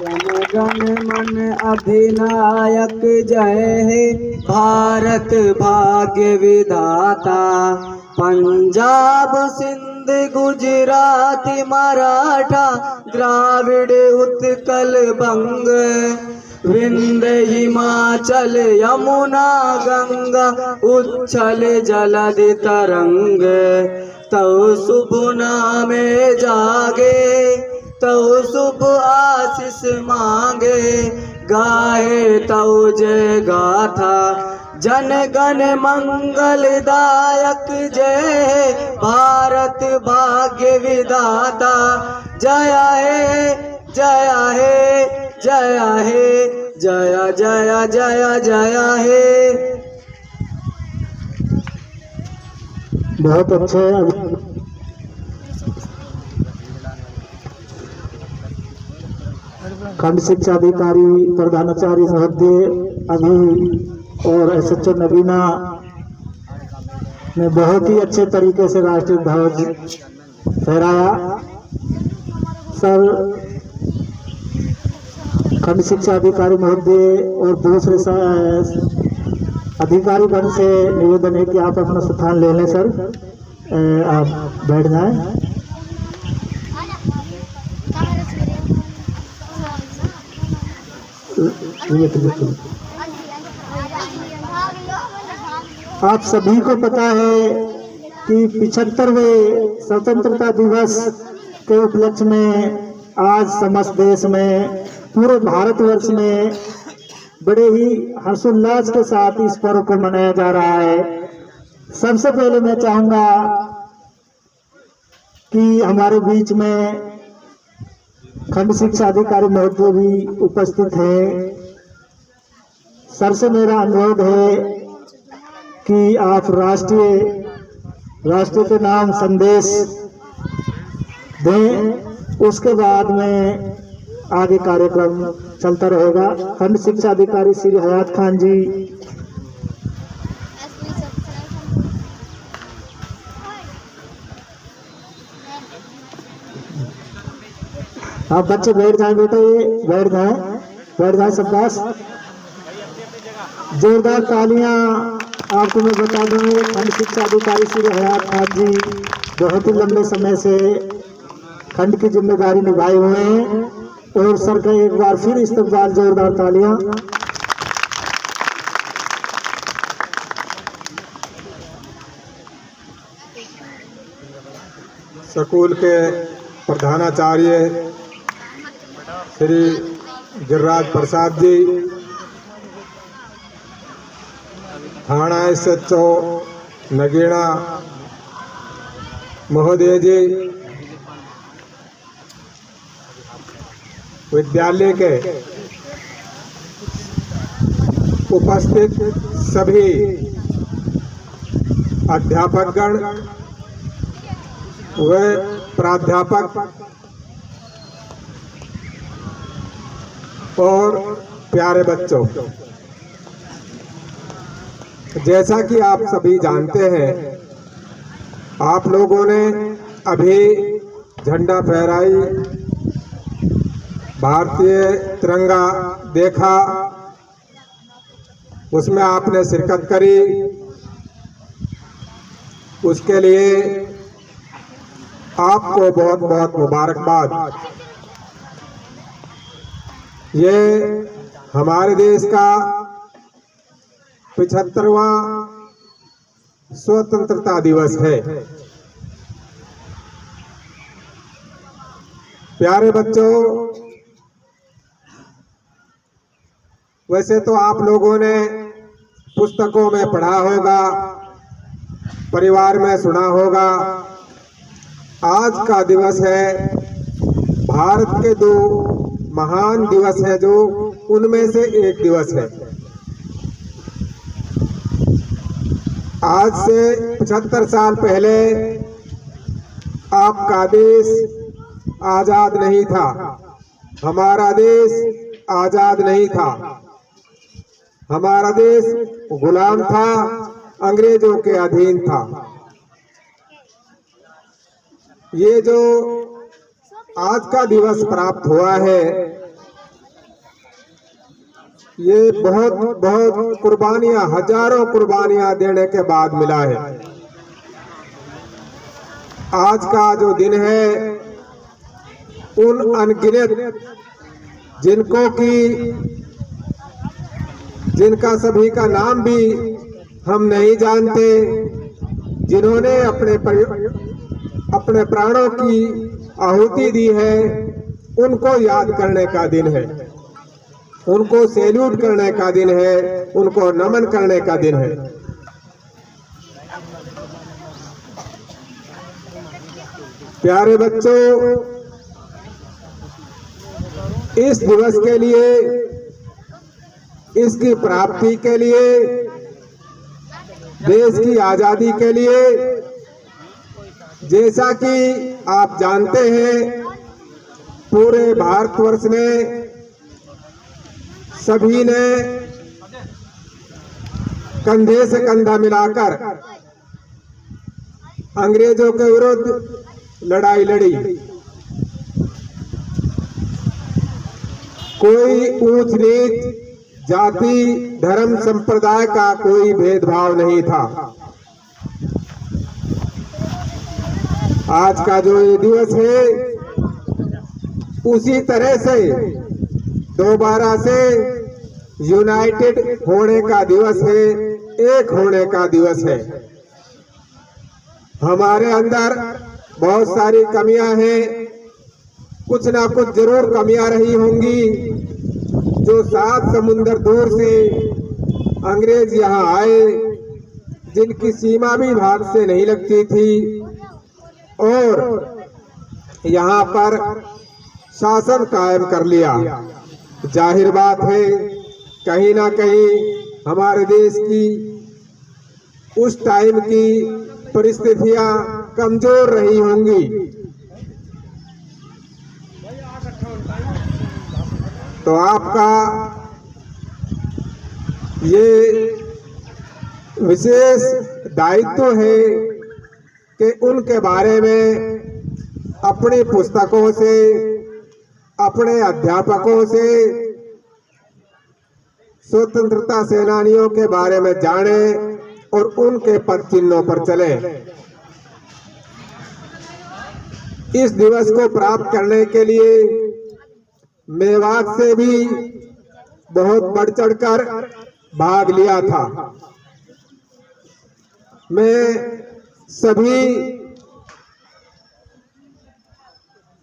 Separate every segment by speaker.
Speaker 1: जन गण मन अधिनायक जय हे भारत भाग्य विधाता। पंजाब सिंध गुजरात मराठा द्राविड़ उत्कल बंग, विंध्य हिमाचल यमुना गंगा उच्छल जलधि तरंग। तव शुभ नामे जागे तव शुभ आशीष मांगे, गाए तव जय गाथा जन गण मंगलदायक जय भारत भाग्य विधाता। जय हे जय हे जय हे जय जय जय जय हे।
Speaker 2: बहुत अच्छे। खंड शिक्षा अधिकारी प्रधानाचार्य महोदय अभी और एसएचओ नवीना ने बहुत ही अच्छे तरीके से राष्ट्रीय ध्वज फहराया। सर खंड शिक्षा अधिकारी महोदय और दूसरे अधिकारीगण से निवेदन है कि आप अपना स्थान ले लें। सर आप बैठ जाएं। आप सभी को पता है कि 75वें स्वतंत्रता दिवस के उपलक्ष्य में आज समस्त देश में पूरे भारतवर्ष में बड़े ही हर्षोल्लास के साथ इस पर्व को मनाया जा रहा है। सबसे पहले मैं चाहूंगा कि हमारे बीच में खंड शिक्षा अधिकारी महोदय भी उपस्थित है। सर से मेरा अनुरोध है कि आप राष्ट्र के नाम संदेश दें, उसके बाद में आगे कार्यक्रम चलता रहेगा। खंड शिक्षा अधिकारी श्री हयात खान जी। आप बच्चे बैठ जाए बेटा, ये बैठ जाए सब पास। जोरदार तालियां। आपको मैं बता दूं खंड शिक्षा अधिकारी श्री हयात खान जी बहुत ही लंबे समय से खंड की जिम्मेदारी निभाए हुए हैं। और सर का एक बार फिर इस्तकबाल, जोरदार तालियां।
Speaker 3: स्कूल के प्रधानाचार्य श्री गिरिराज प्रसाद जी, थाना एसएचओ नगीना महोदय जी, विद्यालय के उपस्थित सभी अध्यापकगण व प्राध्यापक और प्यारे बच्चों, जैसा कि आप सभी जानते हैं, आप लोगों ने अभी झंडा फहराई, भारतीय तिरंगा देखा, उसमें आपने शिरकत करी, उसके लिए आपको बहुत बहुत मुबारकबाद। ये हमारे देश का 75वां स्वतंत्रता दिवस है। प्यारे बच्चों, वैसे तो आप लोगों ने पुस्तकों में पढ़ा होगा, परिवार में सुना होगा, आज का दिवस है भारत के दो महान दिवस है, जो उनमें से एक दिवस है। आज से 75 साल पहले आपका देश आजाद नहीं था, हमारा देश आजाद नहीं था, हमारा देश गुलाम था, अंग्रेजों के अधीन था। ये जो आज का दिवस प्राप्त हुआ है, ये बहुत बहुत कुर्बानियां, हजारों कुर्बानियां देने के बाद मिला है। आज का जो दिन है, उन अनगिनत जिनका सभी का नाम भी हम नहीं जानते, जिन्होंने अपने प्राणों की आहुति दी है, उनको याद करने का दिन है, उनको सैल्यूट करने का दिन है, उनको नमन करने का दिन है। प्यारे बच्चों, इस दिवस के लिए, इसकी प्राप्ति के लिए, देश की आजादी के लिए, जैसा कि आप जानते हैं, पूरे भारतवर्ष में सभी ने कंधे से कंधा मिलाकर अंग्रेजों के विरुद्ध लड़ाई लड़ी। कोई ऊंच नीच, जाति, धर्म, संप्रदाय का कोई भेदभाव नहीं था। आज का जो ये दिवस है, उसी तरह से दोबारा से यूनाइटेड होने का दिवस है, एक होने का दिवस है। हमारे अंदर बहुत सारी कमियां हैं, कुछ ना कुछ जरूर कमियां रही होंगी। जो 7 समुंदर दूर से अंग्रेज यहाँ आए, जिनकी सीमा भी भारत से नहीं लगती थी, और यहाँ पर शासन कायम कर लिया। जाहिर बात है, कहीं ना कहीं हमारे देश की उस टाइम की परिस्थितियां कमजोर रही होंगी। तो आपका ये विशेष दायित्व है कि उनके बारे में अपनी पुस्तकों से, अपने अध्यापकों से स्वतंत्रता सेनानियों के बारे में जानें और उनके पद चिन्हों पर चलें। इस दिवस को प्राप्त करने के लिए मेवात से भी बहुत बढ़ चढ़कर भाग लिया था। मैं सभी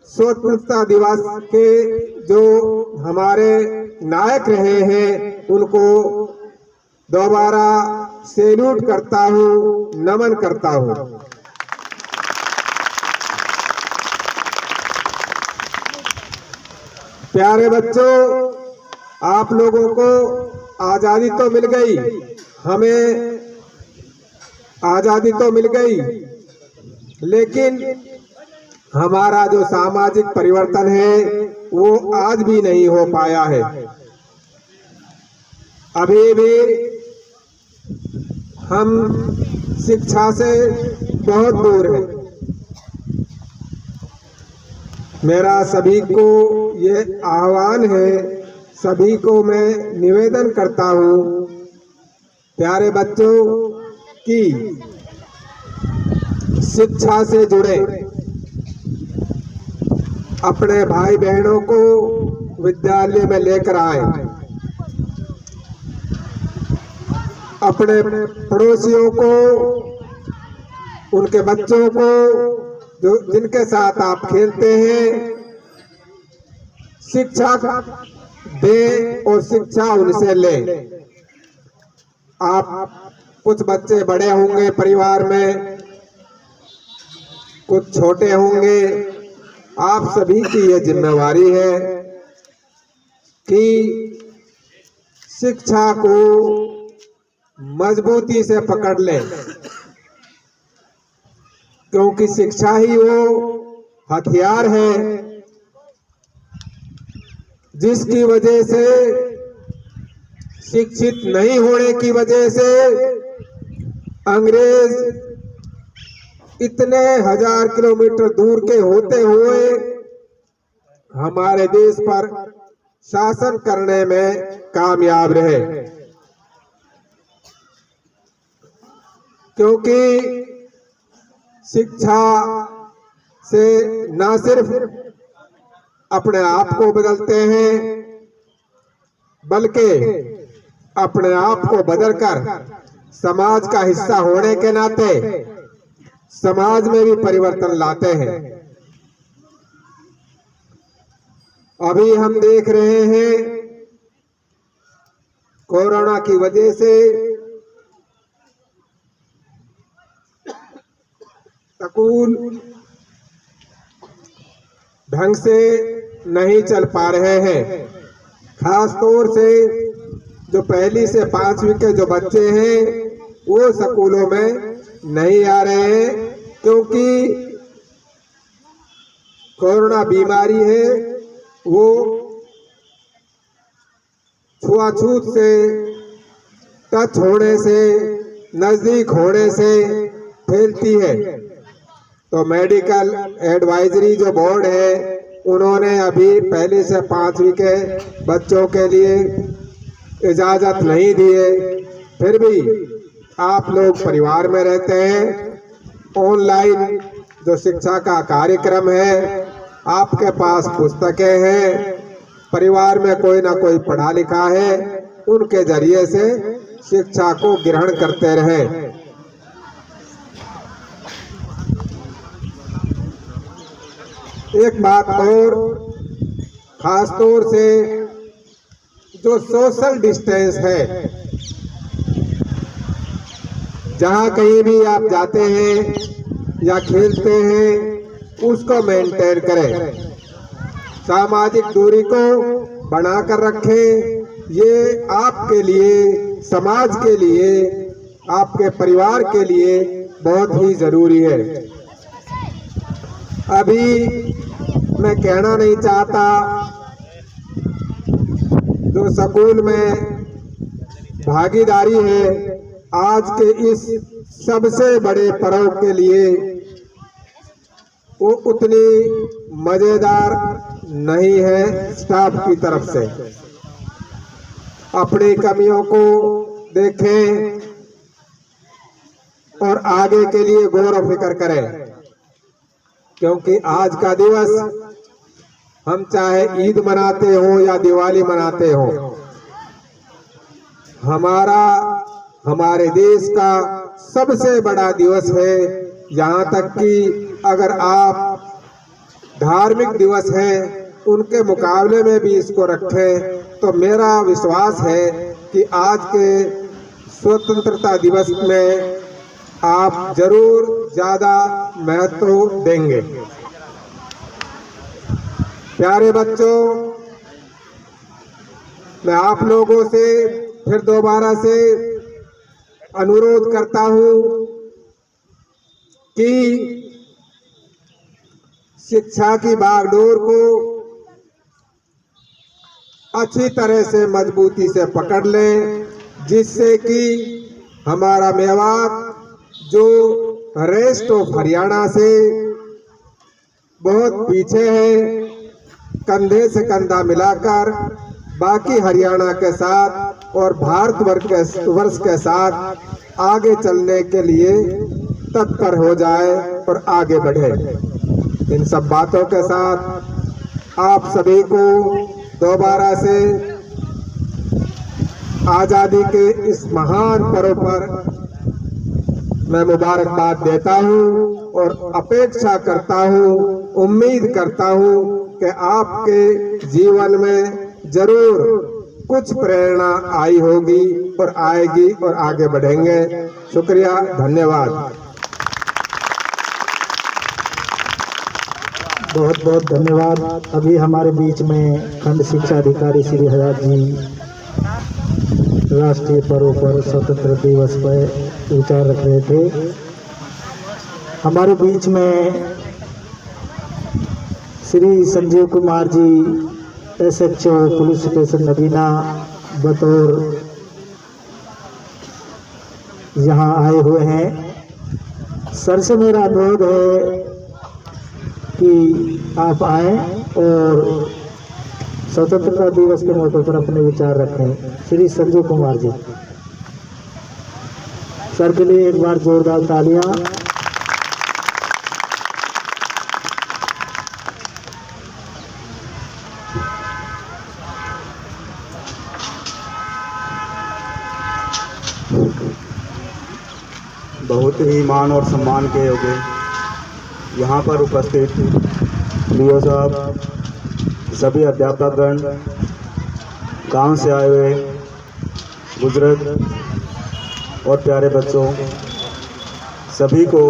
Speaker 3: स्वतंत्रता दिवस के जो हमारे नायक रहे हैं, उनको दोबारा सैल्यूट करता हूँ, नमन करता हूँ। प्यारे बच्चों, आप लोगों को आजादी तो मिल गई, हमें आजादी तो मिल गई, लेकिन हमारा जो सामाजिक परिवर्तन है वो आज भी नहीं हो पाया है। अभी भी हम शिक्षा से बहुत दूर हैं। मेरा सभी को ये आह्वान है, सभी को मैं निवेदन करता हूँ, प्यारे बच्चों, कि शिक्षा से जुड़े, अपने भाई बहनों को विद्यालय में लेकर आए, अपने पड़ोसियों को, उनके बच्चों को, जो जिनके साथ आप खेलते हैं, शिक्षा दें और शिक्षा उनसे लें। आप कुछ बच्चे बड़े होंगे परिवार में, कुछ छोटे होंगे, आप सभी की यह जिम्मेवारी है कि शिक्षा को मजबूती से पकड़ लें, क्योंकि शिक्षा ही वो हथियार है जिसकी वजह से, शिक्षित नहीं होने की वजह से अंग्रेज इतने 1000 किलोमीटर दूर के होते हुए हमारे देश पर शासन करने में कामयाब रहे, क्योंकि शिक्षा से न सिर्फ अपने आप को बदलते हैं, बल्कि अपने आप को बदलकर समाज का हिस्सा होने के नाते समाज में भी परिवर्तन लाते हैं। अभी हम देख रहे हैं कोरोना की वजह से स्कूल ढंग से नहीं चल पा रहे हैं। खास तौर से जो 1ली से 5वीं के जो बच्चे हैं वो स्कूलों में नहीं आ रहे हैं, क्योंकि कोरोना बीमारी है वो छुआछूत से, टच होने से, नजदीक होने से फैलती है। तो मेडिकल एडवाइजरी जो बोर्ड है उन्होंने अभी 1ली से 5वीं के बच्चों के लिए इजाजत नहीं दी है। फिर भी आप लोग परिवार में रहते हैं, ऑनलाइन जो शिक्षा का कार्यक्रम है, आपके पास पुस्तकें हैं, परिवार में कोई ना कोई पढ़ा लिखा है, उनके जरिए से शिक्षा को ग्रहण करते रहें। एक बात और, खास तौर से जो सोशल डिस्टेंस है, जहां कहीं भी आप जाते हैं या खेलते हैं उसको मेंटेन करें, सामाजिक दूरी को बनाकर रखें। ये आपके लिए, समाज के लिए, आपके परिवार के लिए बहुत ही जरूरी है। अभी मैं कहना नहीं चाहता, जो स्कूल में भागीदारी है आज के इस सबसे बड़े पर्व के लिए, वो उतनी मजेदार नहीं है स्टाफ की तरफ से। अपनी कमियों को देखें और आगे के लिए गौर और फिक्र करें, क्योंकि आज का दिवस हम चाहे ईद मनाते हो या दिवाली मनाते हो, हमारे देश का सबसे बड़ा दिवस है। यहाँ तक कि अगर आप धार्मिक दिवस हैं उनके मुकाबले में भी इसको रखें, तो मेरा विश्वास है कि आज के स्वतंत्रता दिवस में आप जरूर ज्यादा महत्व देंगे। प्यारे बच्चों, मैं आप लोगों से फिर दोबारा से अनुरोध करता हूं कि शिक्षा की बागडोर को अच्छी तरह से मजबूती से पकड़ लें, जिससे कि हमारा मेवात जो रेस्ट ऑफ हरियाणा से बहुत पीछे है, कंधे से कंधा मिलाकर बाकी हरियाणा के साथ और भारतवर्ष के साथ आगे चलने के लिए तत्पर हो जाए और आगे बढ़े। इन सब बातों के साथ आप सभी को दोबारा से आजादी के इस महान पर्व पर मैं मुबारकबाद देता हूं और अपेक्षा करता हूं, उम्मीद करता हूं कि आपके जीवन में जरूर कुछ प्रेरणा आई होगी और आएगी और आगे बढ़ेंगे। शुक्रिया, धन्यवाद।
Speaker 2: बहुत बहुत धन्यवाद। अभी हमारे बीच में खंड शिक्षा अधिकारी श्री हयात जी राष्ट्रीय पर्व पर स्वतंत्र दिवस पर विचार रख रहे थे। हमारे बीच में श्री संजीव कुमार जी SHO पुलिस स्टेशन नगीना बतौर यहाँ आए हुए हैं। सर से मेरा अनुरोध है कि आप आए और स्वतंत्रता दिवस के मौके पर अपने विचार रखें। श्री संजू कुमार जी, सर के लिए एक बार जोरदार तालियां।
Speaker 4: बहुत ही मान और सम्मान के योग्य यहाँ पर उपस्थित डीओ साहब, सभी अध्यापकगण, गांव से आए हुए बुजुर्ग और प्यारे बच्चों, सभी को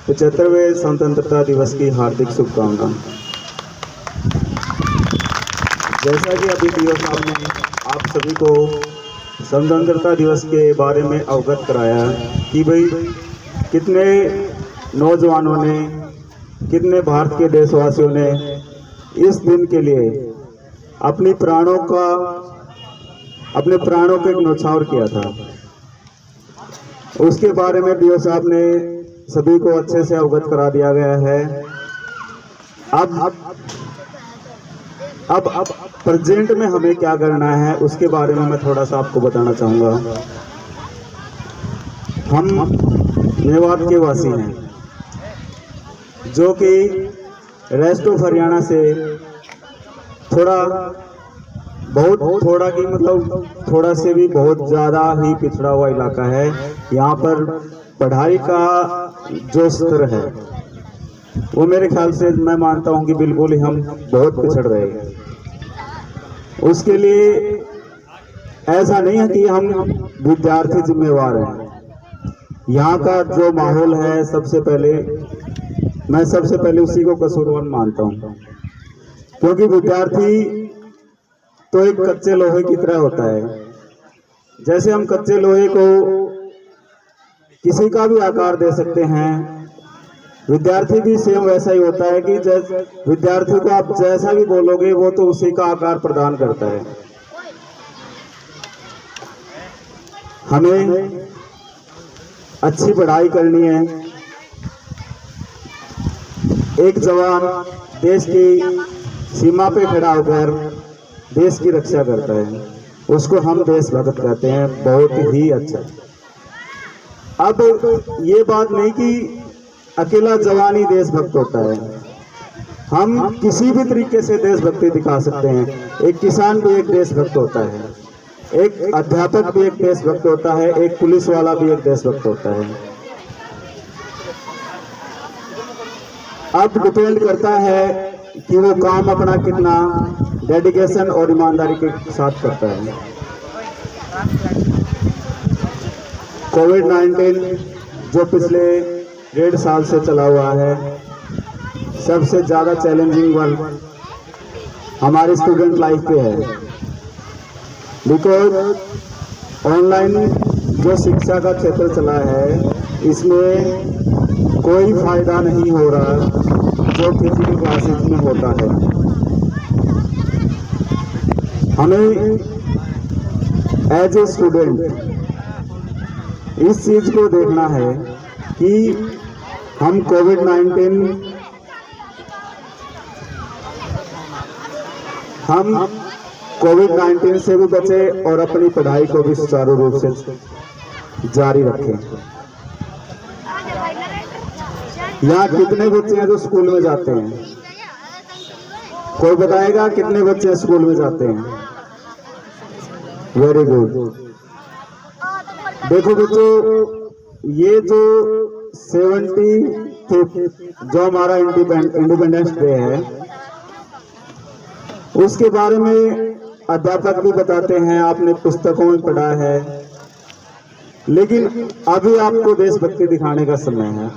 Speaker 4: 75वें स्वतंत्रता दिवस की हार्दिक शुभकामनाएं। जैसा कि अभी डीओ साहब ने आप सभी को स्वतंत्रता दिवस के बारे में अवगत कराया कि भाई कितने नौजवानों ने, कितने भारत के देशवासियों ने इस दिन के लिए अपने प्राणों के न्यौछावर किया था। उसके बारे में डीओ साहब ने सभी को अच्छे से अवगत करा दिया गया है। अब प्रेजेंट में हमें क्या करना है उसके बारे में मैं थोड़ा सा आपको बताना चाहूँगा। हम मेवात के वासी हैं, जो कि रेस्ट ऑफ हरियाणा से थोड़ा से भी बहुत ज़्यादा ही पिछड़ा हुआ इलाका है। यहाँ पर पढ़ाई का जो स्तर है वो मेरे ख्याल से मैं मानता हूँ कि बिल्कुल ही हम बहुत पिछड़ रहे हैं। उसके लिए ऐसा नहीं है कि हम विद्यार्थी जिम्मेवार हैं। यहाँ का जो माहौल है मैं सबसे पहले उसी को कसूरवान मानता हूँ, क्योंकि विद्यार्थी तो एक कच्चे लोहे की तरह होता है। जैसे हम कच्चे लोहे को किसी का भी आकार दे सकते हैं, विद्यार्थी भी सेम वैसा ही होता है कि विद्यार्थी को आप जैसा भी बोलोगे वो तो उसी का आकार प्रदान करता है। हमें अच्छी पढ़ाई करनी है। एक जवान देश की सीमा पे खड़ा होकर देश की रक्षा करता है, उसको हम देशभक्त कहते हैं। बहुत ही अच्छा। अब ये बात नहीं कि अकेला जवान ही देशभक्त होता है, हम किसी भी तरीके से देशभक्ति दिखा सकते हैं। एक किसान भी एक देशभक्त होता है, एक अध्यापक भी एक देशभक्त होता है, एक पुलिस वाला भी एक देशभक्त होता है। अब डिपेंड करता है कि वो काम अपना कितना डेडिकेशन और ईमानदारी के साथ करता है। कोविड-19 जो पिछले 1.5 साल से चला हुआ है, सबसे ज़्यादा चैलेंजिंग वर्क हमारी स्टूडेंट लाइफ पे है। बिकॉज ऑनलाइन जो शिक्षा का क्षेत्र चला है, इसमें कोई फायदा नहीं हो रहा जो फिजिकल क्लासेस में होता है। हमें एज ए स्टूडेंट इस चीज़ को देखना है कि हम कोविड-19 से भी बचे और अपनी पढ़ाई को भी सुचारू रूप से जारी रखें। यहाँ कितने बच्चे हैं जो स्कूल में जाते हैं? कोई बताएगा कितने बच्चे स्कूल में जाते हैं? Very good. देखो बच्चों, ये जो 75 जो हमारा इंडिपेंडेंस डे है, उसके बारे में अध्यापक भी बताते हैं, आपने पुस्तकों में पढ़ा है। लेकिन अभी आपको देशभक्ति दिखाने का समय है।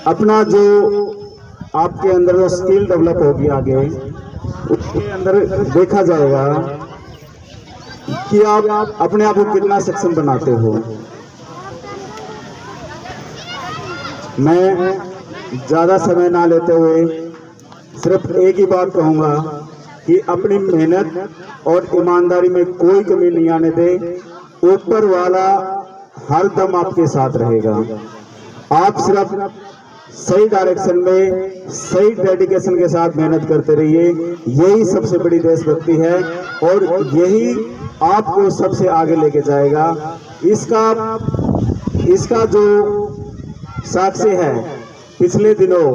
Speaker 4: अपना जो आपके अंदर वो स्किल डेवलप होगी आगे, उसके अंदर देखा जाएगा कि आप अपने आप को कितना सक्षम बनाते हो। मैं ज़्यादा समय ना लेते हुए सिर्फ एक ही बात कहूँगा कि अपनी मेहनत और ईमानदारी में कोई कमी नहीं आने दे। ऊपर वाला हर दम आपके साथ रहेगा। आप सिर्फ सही डायरेक्शन में सही डेडिकेशन के साथ मेहनत करते रहिए। यही सबसे बड़ी देशभक्ति है और यही आपको सबसे आगे लेके जाएगा। इसका जो साक्ष्य है, पिछले दिनों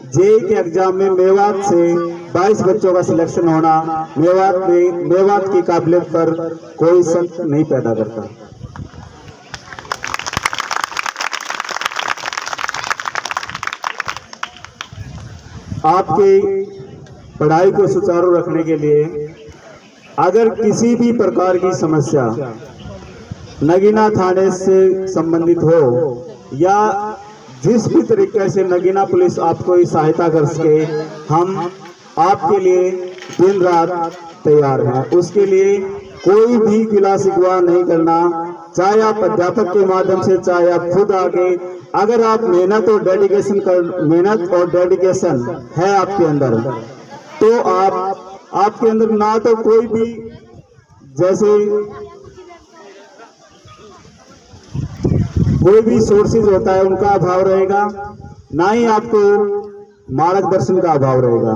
Speaker 4: जेईई के एग्जाम में मेवात से 22 बच्चों का सिलेक्शन होना मेवात की काबिलियत पर कोई शक नहीं पैदा करता। आपकी पढ़ाई को सुचारू रखने के लिए अगर किसी भी प्रकार की समस्या नगीना थाने से संबंधित हो या जिस भी तरीके से नगीना पुलिस आपको सहायता कर सके, हम आपके लिए दिन रात तैयार हैं। उसके लिए कोई भी गिला शिकवा नहीं करना, चाहे आप अध्यापक के माध्यम से, चाहे आप खुद आके, अगर आप मेहनत और डेडिकेशन है आपके अंदर, तो आपके अंदर ना तो कोई भी सोर्सेज होता है उनका अभाव रहेगा, ना ही आपको मार्गदर्शन का अभाव रहेगा।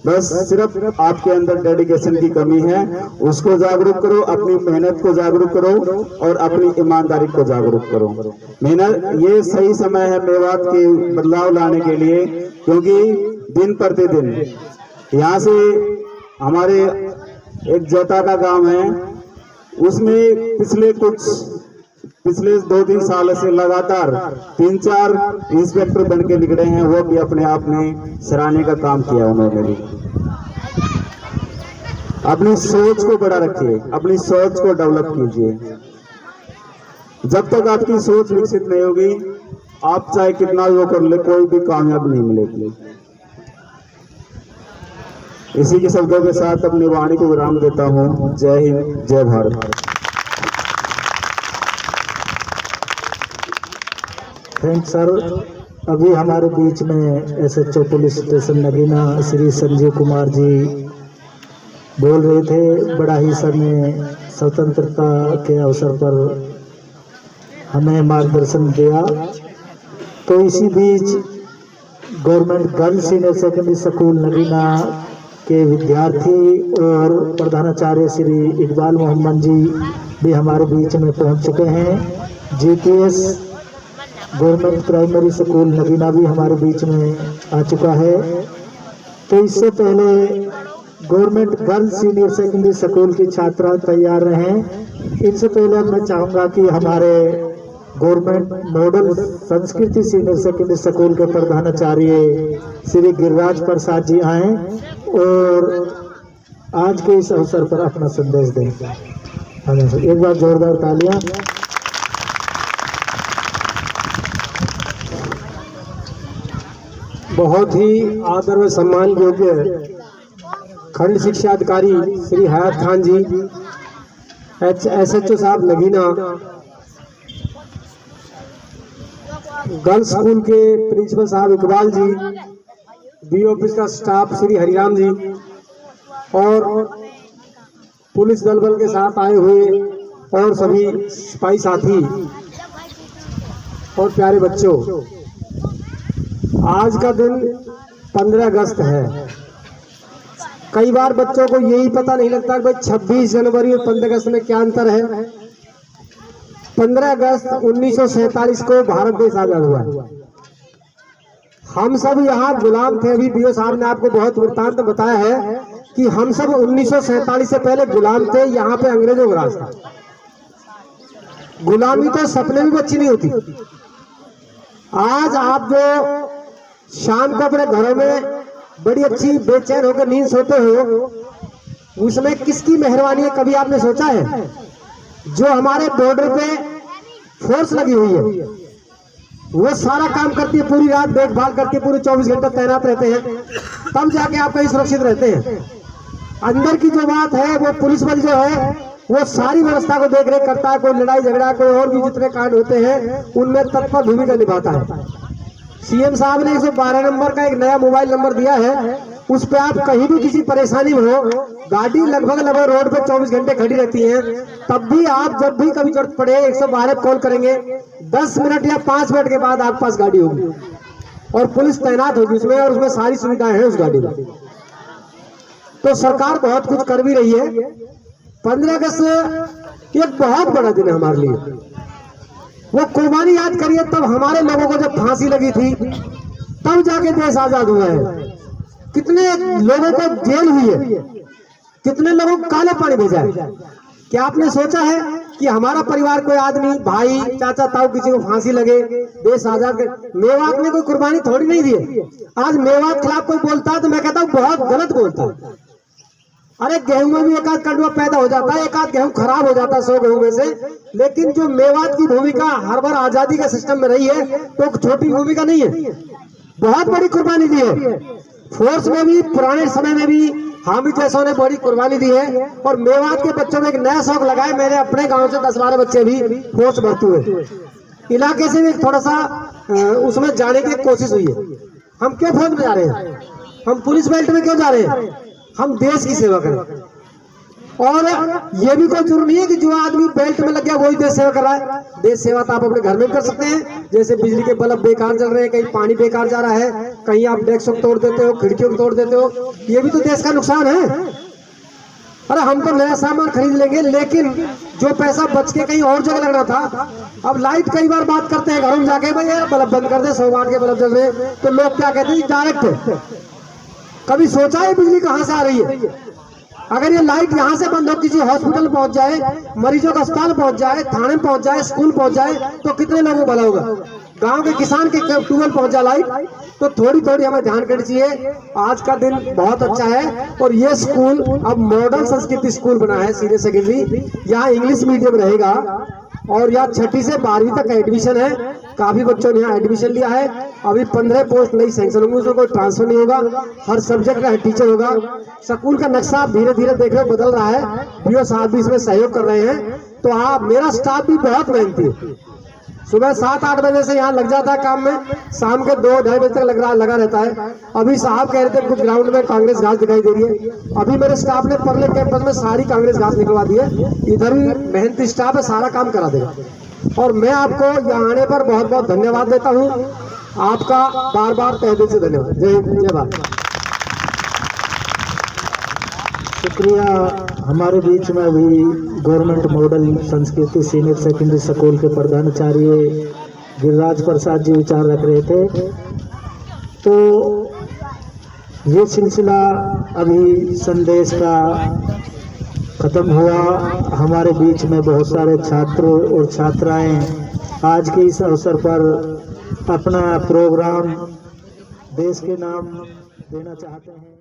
Speaker 4: बस सिर्फ आपके अंदर डेडिकेशन की कमी है, उसको जागरूक करो, अपनी मेहनत को जागरूक करो और अपनी ईमानदारी को जागरूक करो। मेहनत, ये सही समय है मेवात के बदलाव लाने के लिए, क्योंकि दिन प्रतिदिन यहाँ से हमारे एक जोता का गांव है, उसमें पिछले 2-3 साल से लगातार 3-4 इंस्पेक्टर बन के निकले हैं। वो भी अपने आप में सराहने का काम किया उन्होंने भी। अपनी सोच को बड़ा रखिए, अपनी सोच को डेवलप कीजिए। जब तक आपकी सोच विकसित नहीं होगी, आप चाहे कितना भी वो कर ले, कोई भी कामयाब नहीं मिलेगी। इसी के शब्दों के साथ अपनी वाणी को विराम देता हूँ। जय हिंद, जय भारत।
Speaker 2: Thanks sir. अभी हमारे बीच में SHO police station Nagina Shri Sanjeev Kumar ji बोल रहे थे। बड़ा ही सर ने स्वतंत्रता के अवसर पर हमें मार्गदर्शन दिया। तो इसी बीच government girls senior secondary school Nagina के विद्यार्थी और प्रधानाचार्य श्री इकबाल मोहम्मद जी भी हमारे बीच में पहुंच चुके हैं। GPS government primary school Nagina भी हमारे बीच में आ चुका है। तो इससे पहले government girls senior secondary school की छात्रा तैयार रहें। इनसे पहले मैं चाहूँगा कि हमारे गवर्नमेंट मॉडल संस्कृति सीनियर सेकेंडरी स्कूल के प्रधानाचार्य श्री गिरिराज प्रसाद जी आएँ और आज के इस अवसर पर अपना संदेश दें। एक बार जोरदार तालियां।
Speaker 3: बहुत ही आदर व सम्मान योग्य खंड शिक्षा अधिकारी श्री हयात खान जी, एसएचओ साहब नगीना, गर्ल्स स्कूल के प्रिंसिपल साहब इकबाल जी, बी ऑफिस का स्टाफ श्री हरिराम जी और पुलिस दल बल के साथ आए हुए और सभी सिपाही साथी और प्यारे बच्चों, आज का दिन 15 अगस्त है। कई बार बच्चों को यही पता नहीं लगता कि भाई 26 जनवरी और 15 अगस्त में क्या अंतर है। 15 अगस्त 1947 को भारत देश आजाद हुआ है। हम सब यहाँ गुलाम थे। अभी बीओ साहब ने आपको बहुत वृत्तांत बताया है कि हम सब 1947 से पहले गुलाम थे। यहाँ पे अंग्रेजों का राज था। गुलामी तो सपने में बच्ची नहीं होती। आज आप जो शाम को अपने घरों में बड़ी अच्छी बेचैन होकर नींद सोते हो, उसमें किसकी मेहरबानी है कभी आपने सोचा है? जो हमारे बॉर्डर पे फोर्स लगी हुई है, वो सारा काम करती है, पूरी रात देखभाल करके पूरे 24 घंटे तैनात रहते हैं, तब जाके आप कहीं सुरक्षित रहते हैं। अंदर की जो बात है, वो पुलिस बल जो है वो सारी व्यवस्था को देख रेख करता है। कोई लड़ाई झगड़ा, कोई और भी जितने कांड होते हैं उनमें तत्पर भूमिका निभाता है। सीएम साहब ने 112 नंबर का एक नया मोबाइल नंबर दिया है। उस पे आप कहीं भी किसी परेशानी में हो, गाड़ी लगभग रोड पे 24 घंटे खड़ी रहती है, तब भी आप जब भी कभी जरूरत पड़े 112 कॉल करेंगे, 10 मिनट या 5 मिनट के बाद आपके पास गाड़ी होगी।
Speaker 2: और पुलिस तैनात होगी उसमें, और उसमें सारी सुविधाएं हैं उस गाड़ी में। तो सरकार बहुत कुछ कर भी रही है। 15 अगस्त एक बहुत बड़ा दिन है हमारे लिए। वो कुर्बानी याद करिए, तब हमारे लोगों को जब फांसी लगी थी तब जाके देश आजाद हुआ है। कितने लोगों को जेल हुई है, कितने लोगों को काले पानी भेजा है। क्या आपने सोचा है कि हमारा परिवार, कोई आदमी, भाई, चाचा, ताऊ, किसी को फांसी लगे, देश आजाद कर? मेवात में कोई कुर्बानी थोड़ी नहीं दी है। आज मेवात खिलाफ कोई बोलता है तो मैं कहता हूँ बहुत गलत बोलता है। अरे गेहूं में भी एक आध कंडुआ पैदा हो जाता है, एक आध गेहूं खराब हो जाता है 100 गेहूं में से, लेकिन जो मेवात की भूमिका हर बार आजादी के सिस्टम में रही है तो छोटी भूमिका नहीं है, बहुत बड़ी कुर्बानी दी है। फोर्स में भी पुराने समय में भी हामिद जैसों ने बड़ी कुर्बानी दी है। और मेवात के बच्चों में एक नया शौक लगाए, मेरे अपने गांव से 10-12 बच्चे भी फोर्स भर्ती हुए, इलाके से भी थोड़ा सा उसमें जाने की कोशिश हुई है। हम क्यों फौज में जा रहे हैं? हम पुलिस बेल्ट में क्यों जा रहे हैं? हम देश की सेवा करें। और ये भी कोई जरूरी नहीं है कि जो आदमी बेल्ट में लग गया वही देश सेवा कर रहा है। देश सेवा तो आप अपने घर में भी कर सकते हैं। जैसे बिजली के बल्ब बेकार चल रहे हैं, कहीं पानी बेकार जा रहा है, कहीं आप डेस्क को तोड़ देते हो, खिड़कियों को तोड़ देते हो, ये भी तो देश का नुकसान है। अरे हम तो नया सामान खरीद लेंगे, लेकिन जो पैसा बच के कहीं और जगह लगना था। अब लाइट कई बार बात करते हैं घरों में जाके, भाई यार बल्ब बंद कर दे, 100 वाट के बल्ब जल रहे, तो लोग क्या कहते हैं डायरेक्ट। कभी सोचा है बिजली कहाँ से आ रही है? अगर ये लाइट यहाँ से बंद हो, किसी हॉस्पिटल पहुंच जाए, मरीजों का अस्पताल पहुंच जाए, थाने पहुंच जाए, स्कूल पहुंच जाए, तो कितने लोगों को भला होगा। गांव के किसान के ट्यूबवेल पहुंच जाए लाइट, तो थोड़ी थोड़ी हमें ध्यान करनी चाहिए। आज का दिन बहुत अच्छा है। और ये स्कूल अब मॉडर्न संस्कृति स्कूल बना है, सीनियर सेकेंडरी, यहाँ इंग्लिश मीडियम रहेगा और यहाँ 6ठी से 12वीं तक एडमिशन है। काफी बच्चों ने यहाँ एडमिशन लिया है। अभी 15 पोस्ट नई सैंक्शन होंगी, उसमें कोई ट्रांसफर नहीं होगा, हर सब्जेक्ट का हेड टीचर होगा। स्कूल का नक्शा धीरे धीरे देख रहे हो बदल रहा है, बीओ साहब भी इसमें सहयोग कर रहे हैं। तो आप, मेरा स्टाफ भी बहुत मेहनती है। सुबह 7-8 बजे से यहाँ लग जाता है काम में, शाम के 2-2:30 बजे तक लगा रहता है। अभी साहब कह रहे थे कुछ ग्राउंड में कांग्रेस घास दिखाई दे रही है। अभी मेरे स्टाफ ने परले कैंपस में सारी कांग्रेस घास निकलवा दी है। इधर भी मेहनती स्टाफ है, सारा काम करा देगा। और मैं आपको यहाँ आने पर बहुत बहुत धन्यवाद देता हूँ। आपका बार बार तहे दिल से धन्यवाद। जय हिंद, जय भारत। शुक्रिया। हमारे बीच में अभी गवर्नमेंट मॉडल संस्कृति सीनियर सेकेंडरी स्कूल के प्रधानाचार्य गिरिराज प्रसाद जी विचार रख रहे थे। तो ये सिलसिला अभी संदेश का खत्म हुआ। हमारे बीच में बहुत सारे छात्र और छात्राएं आज के इस अवसर पर अपना प्रोग्राम देश के नाम देना चाहते हैं।